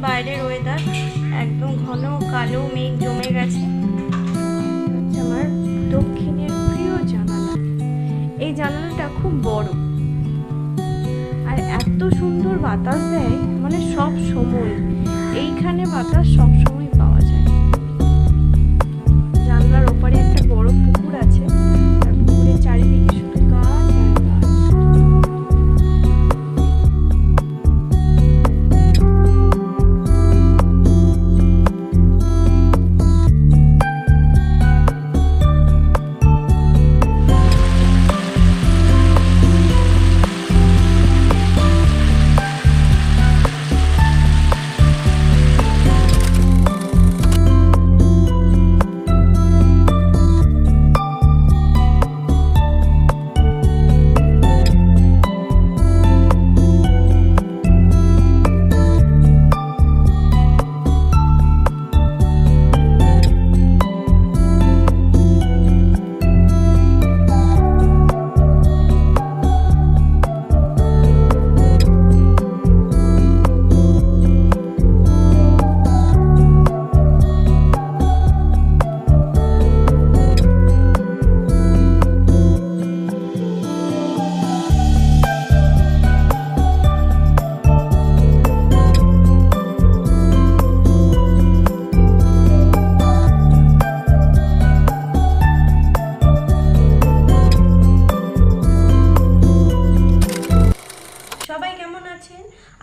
বাইরের ওয়েদার একদম ঘন কালো মেঘ জমে গেছে। আমার দক্ষিণের প্রিয় জানালা, এই জানালাটা খুব বড় আর এত সুন্দর বাতাস দেয়, মানে সব সময় এইখানে বাতাস সব সময় পাওয়া যায়। জানলার ওপারে একটা বড় পুকুর আছে, আর পুকুরের চারিদিকে শুধু গাছ আর গাছ।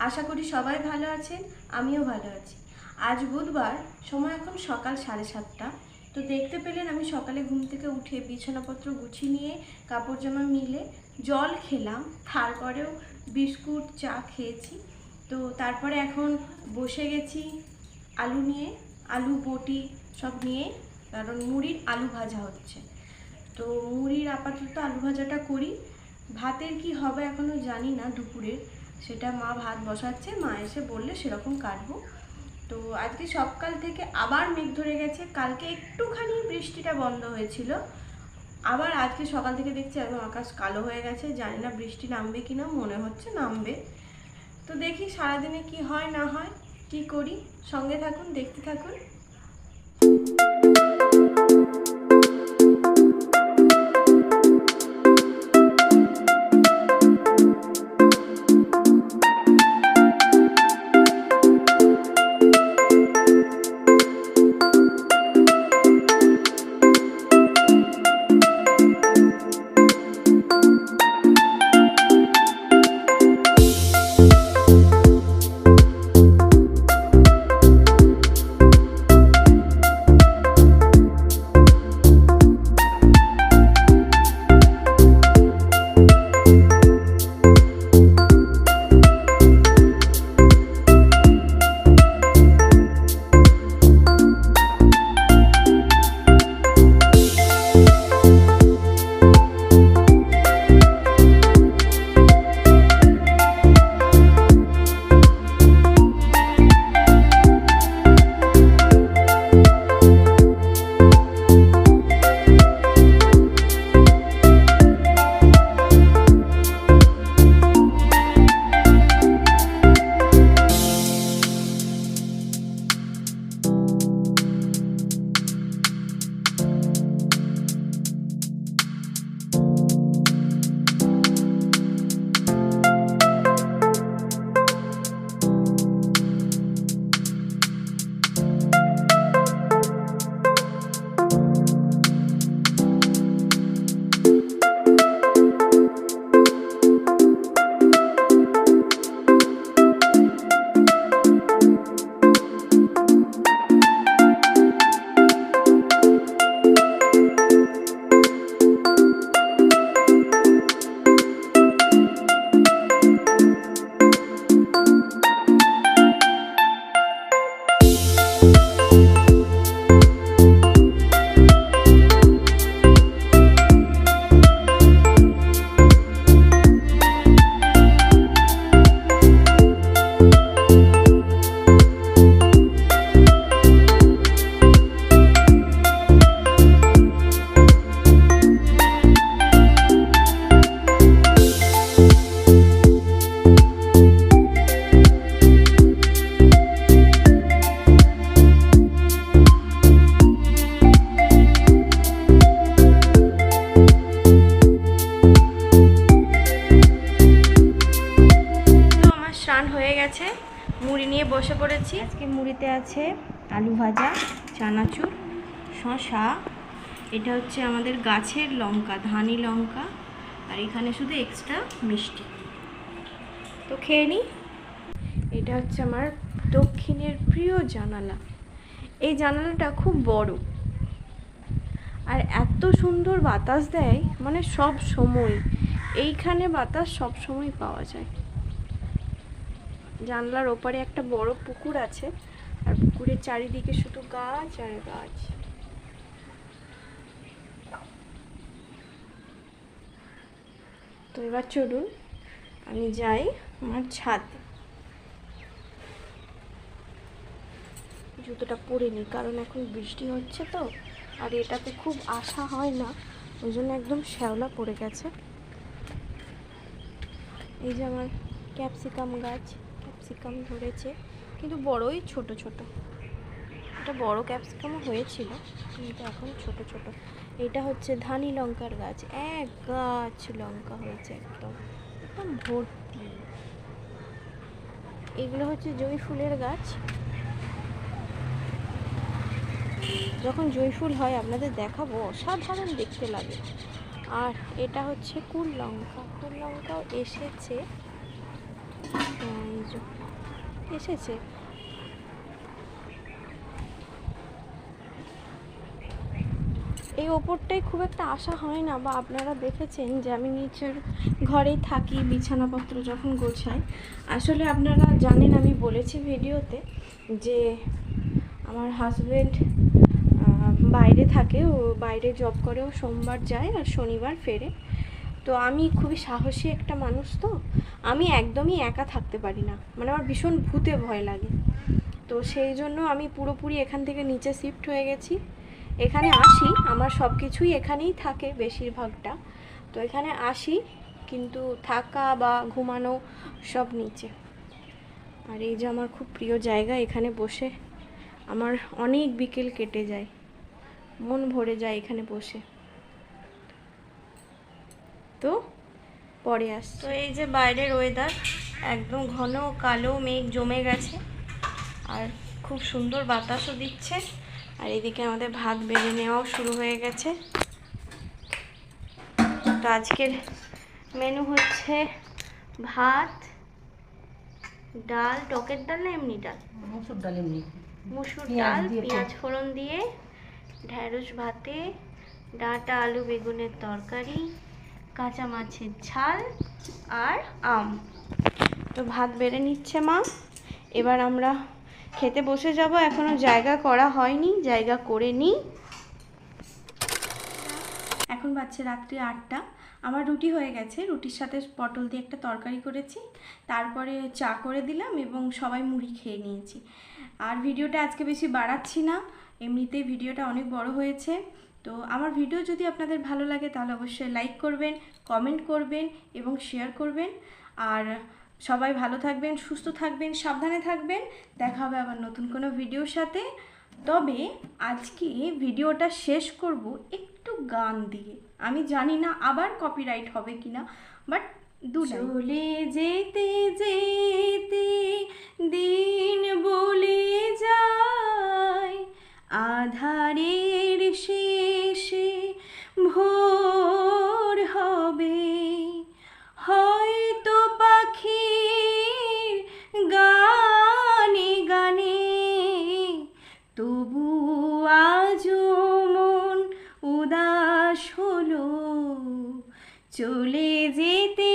আশা করি সবাই ভালো আছেন, আমিও ভালো আছি। আজ বুধবার, সময় এখন সকাল 7:30। তো দেখতে পেলেন আমি সকালে ঘুম থেকে উঠে বিছানাপত্র গুছিয়ে নিয়ে কাপড় জামা মিলে জল খেলাম, তারপরেও বিস্কুট চা খেয়েছি। তো তারপরে এখন বসে গেছি আলু নিয়ে, আলু বটি সব নিয়ে, কারণ মুড়ির আলু ভাজা হচ্ছে। তো মুড়ির আপাতত আলু ভাজাটা করি, ভাতের কি হবে এখনও জানি না, দুপুরের সেটা মা ভাত বসাচ্ছে, মা এসে বললে সেরকম কাটবো। তো আজকে সকাল থেকে আবার মেঘ ধরে গেছে, কালকে একটুখানি বৃষ্টিটা বন্ধ হয়েছিল, আবার আজকে সকাল থেকে দেখছি একদম আকাশ কালো হয়ে গেছে। জানি না বৃষ্টি নামবে কিনা, মনে হচ্ছে নামবে। তো দেখি সারাদিনে কি হয় না হয়, কি করি, সঙ্গে থাকুন, দেখতে থাকুন। মুড়ি নিয়ে বসে পড়েছি। আজকে মুড়িতে আছে আলু ভাজা, চানাচুর, শসা, এটা হচ্ছে আমাদের গাছের লঙ্কা, ধানি লঙ্কা, আর এখানে শুধু এক্সট্রা মিষ্টি। তো খেয়ে নিই। এটা হচ্ছে আমার দক্ষিণের প্রিয় জানালা। এই জানালাটা খুব বড় আর এত সুন্দর বাতাস দেয়, মানে সব সময় এইখানে বাতাস সব সময় পাওয়া যায়। জানলার ওপারে একটা বড় পুকুর আছে আর পুকুরের চারিদিকে শুধু গাছ আর গাছ। তো এবার চলুন আমি যাই আমার ছাদে। জুতোটা পরে নিই, কারণ এখন বৃষ্টি হচ্ছে তো, আর এটাতে খুব আসা হয় না, ওই জন্য একদম শ্যাওলা পড়ে গেছে। এই যে আমার ক্যাপসিকাম গাছ, ক্যাপসিকাম ধরেছে কিন্তু বড়ই ছোট ছোট। এটা বড় ক্যাপসিকামও হয়েছিল কিন্তু এখন ছোট ছোট। এটা হচ্ছে ধানি লঙ্কার গাছ, এক গাছ লঙ্কা হয়েছে একদম একদম ভর্তি। এগুলো হচ্ছে জুঁই ফুলের গাছ। যখন জুঁই ফুল হয় আপনাদের দেখাবো, অসাধারণ দেখতে লাগে। আর এটা হচ্ছে কুল লঙ্কা, কুল লঙ্কাও এসেছে, এসেছে। এই ওপরটাই খুব একটা আশা হয় না, বা আপনারা দেখেছেন যে আমি নিচের ঘরেই থাকি বিছানাপত্র যখন গোছাই। আসলে আপনারা জানেন, আমি বলেছি ভিডিওতে যে আমার হাজব্যান্ড বাইরে থাকে, ও বাইরে জব করে, ও সোমবার যায় আর শনিবার ফেরে। তো আমি খুবই সাহসী একটা মানুষ, তো আমি একদমই একা থাকতে পারি না, মানে আমার ভীষণ ভূতে ভয় লাগে। তো সেই জন্য আমি পুরোপুরি এখান থেকে নিচে শিফট হয়ে গেছি। এখানে আসি, আমার সব কিছুই এখানেই থাকে বেশিরভাগটা। তো এখানে আসি কিন্তু থাকা বা ঘুমানো সব নিচে। আর এই যে আমার খুব প্রিয় জায়গা, এখানে বসে আমার অনেক বিকেল কেটে যায়, মন ভরে যায় এখানে বসে। তো পরে আসছি। তো এই যে বাইরের ওয়েদার, একদম ঘন কালো মেঘ জমে গেছে আর খুব সুন্দর বাতাসও দিচ্ছে। আর এদিকে আমাদের ভাত বেড়ে নেওয়াও শুরু হয়ে গেছে। তো আজকের মেনু হচ্ছে ভাত, ডাল, টকের ডাল না এমনি ডাল, মুসুর ডাল, এমনি মুসুর ডাল, পেঁয়াজ ফোড়ন দিয়ে, ঢ্যাঁড়স ভাতে, ডাঁটা আলু বেগুনের তরকারি, কাঁচা মাছের ঝাল আর আম। তো ভাত বেড়ে নিচ্ছে মা, এবার আমরা খেতে বসে যাব। এখনো জায়গা করা হয়নি, জায়গা করে নিই। এখন বাজছে রাত্রি 8টা। আমার রুটি হয়ে গেছে, রুটির সাথে পটল দিয়ে একটা তরকারি করেছি, তারপরে চা করে দিলাম এবং সবাই মুড়ি খেয়ে নিয়েছি। আর ভিডিওটা আজকে বেশি বাড়াচ্ছি না, এমনিতেই ভিডিওটা অনেক বড় হয়েছে। তো আমার ভিডিও যদি আপনাদের ভালো লাগে তাহলে অবশ্যই লাইক করবেন, কমেন্ট করবেন এবং শেয়ার করবেন। আর সবাই ভালো থাকবেন, সুস্থ থাকবেন, সাবধানে থাকবেন। দেখা হবে আবার নতুন কোনো ভিডিওর সাথে। তবে আজকে ভিডিওটা শেষ করব একটু গান দিয়ে। আমি জানি না আবার কপিরাইট হবে কিনা, বাট চলে যেতে যেতে দিন বলে যায়, আধারের শেষে ভোর হবে, হয়তো পাখির গানে গানে, তবু আজও মন উদাস হলো, চলে যেতে